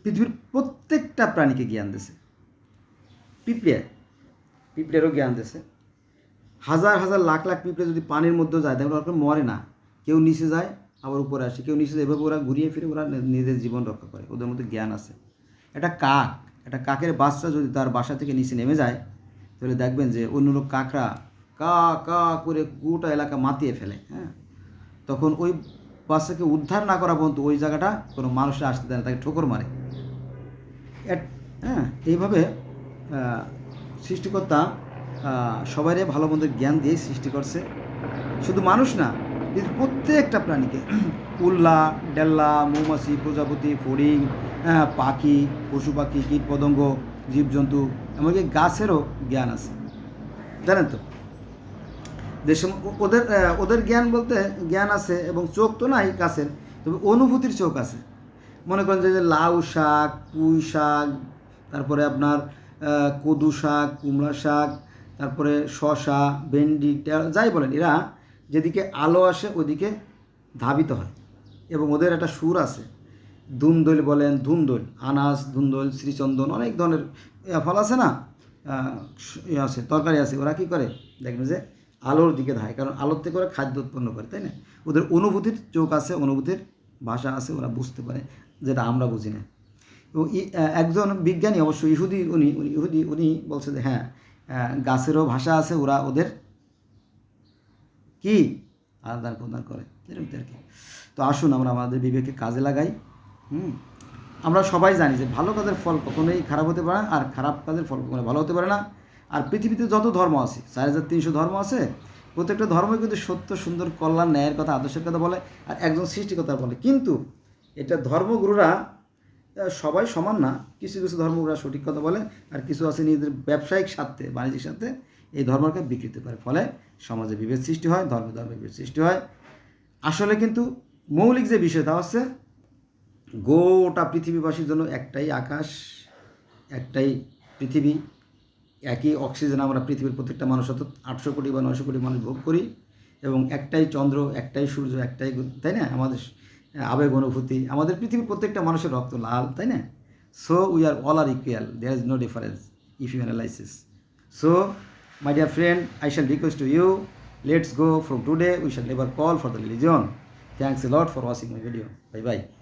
পৃথিবীর প্রত্যেকটা প্রাণীকে জ্ঞান দিয়েছে। পিঁপড়েরও জ্ঞান দিয়েছে। হাজার হাজার লাখ লাখ পিঁপড়ে যদি পানির মধ্যে যায়, দেখবেন ওরা মরে না, কেউ নিচে যায় আবার উপরে আসে, কেউ নিচে যায়, এভাবে ওরা ঘুরিয়ে ফিরে ওরা নিজের জীবন রক্ষা করে, ওদের মধ্যে জ্ঞান আছে। একটা কাকের বাচ্চা যদি তার বাসা থেকে নিচে নেমে যায়, তাহলে দেখবেন যে অন্য লোক কাকরা কা কা করে গোটা এলাকা মাতিয়ে ফেলে। হ্যাঁ, তখন ওই বাচ্চাকে উদ্ধার না করা পর্যন্ত ওই জায়গাটা কোনো মানুষের আসতে দেয় না, তাকে ঠোকর মারে। হ্যাঁ, এইভাবে সৃষ্টিকর্তা সবাইরে ভালো মন্দের জ্ঞান দিয়ে সৃষ্টি করছে। শুধু মানুষ না, কিন্তু প্রত্যেকটা প্রাণীকে, উল্লা, ডেল্লা, মৌমাছি, প্রজাপতি, ফড়িং, পাখি, পশু পাখি, কীট পতঙ্গ, জীবজন্তু, এমনকি গাছেরও জ্ঞান আছে, জানেন তো। ওদের জ্ঞান বলতে জ্ঞান আছে, এবং চোখ তো নাই গাছের, তবে অনুভূতির চোখ আছে। মনে করেন যে লাউ শাক, পুঁই শাক, তারপরে আপনার কদু শাক, কুমড়া শাক, তারপরে শশা, ভেন্ডি, যাই বলেন, এরা যেদিকে আলো আসে ওদিকে ধাবিত হয়, এবং ওদের একটা সুর আছে। ধুন্দল বলেন, ধুন্দল, আনাস, ধুন্দল, শ্রীচন্দন, অনেক ধরনের ফল আছে না, আছে, তরকারি আছে। ওরা কী করে দেখবেন যে আলোর দিকে ধায়, কারণ আলোর থেকে ওরা খাদ্য উৎপন্ন করে, তাই না? ওদের অনুভূতির চোখ আছে, অনুভূতির ভাষা আছে, ওরা বুঝতে পারে যেটা আমরা বুঝি না। তো একজন বিজ্ঞানী, অবশ্য উনি বলছে যে হ্যাঁ, গাছেরও ভাষা আছে, ওদের কি আদান প্রদান করে, এরকম আর কি। তো আসুন আমরা আমাদের বিবেককে কাজে লাগাই। আমরা সবাই জানি যে ভালো কাজের ফল কখনোই খারাপ হতে পারে না, আর খারাপ কাজের ফল কখনোই ভালো হতে পারে না। আর পৃথিবীতে যত ধর্ম আছে, 4300 ধর্ম আছে, প্রত্যেকটা ধর্মই কিন্তু সত্য, সুন্দর, কল্যাণ, ন্যায়ের কথা, আদর্শের কথা বলে, আর একজন সৃষ্টিকর্তা বলে। কিন্তু এটা ধর্মগুরুরা সবাই সমান না। কিছু কিছু ধর্মগুরুরা সঠিক কথা বলে, আর কিছু আছে নিজেদের ব্যবসায়িক স্বার্থে, বাণিজ্যিক স্বার্থে এই ধর্মকে বিকৃত করে। ফলে সমাজে বিভেদ সৃষ্টি হয়, ধর্মে ধর্মে বিভেদ সৃষ্টি হয়। আসলে কিন্তু মৌলিক যে বিষয় তা হচ্ছে গোটা পৃথিবীবাসীর জন্য একটাই আকাশ, একটাই পৃথিবী, একই অক্সিজেন আমরা পৃথিবীর প্রত্যেকটা মানুষ, অর্থাৎ 800 কোটি বা 900 কোটি মানুষ ভোগ করি, এবং একটাই চন্দ্র, একটাই সূর্য, একটাই, তাই না, আমাদের আবেগ অনুভূতি, আমাদের পৃথিবীর প্রত্যেকটা মানুষের রক্ত লাল, তাই না? So we are all are equal, there is no difference if you analysis. So my dear friend, I shall request to you, let's go from today, we shall never call for the religion. Thanks a lot for watching my video. Bye bye.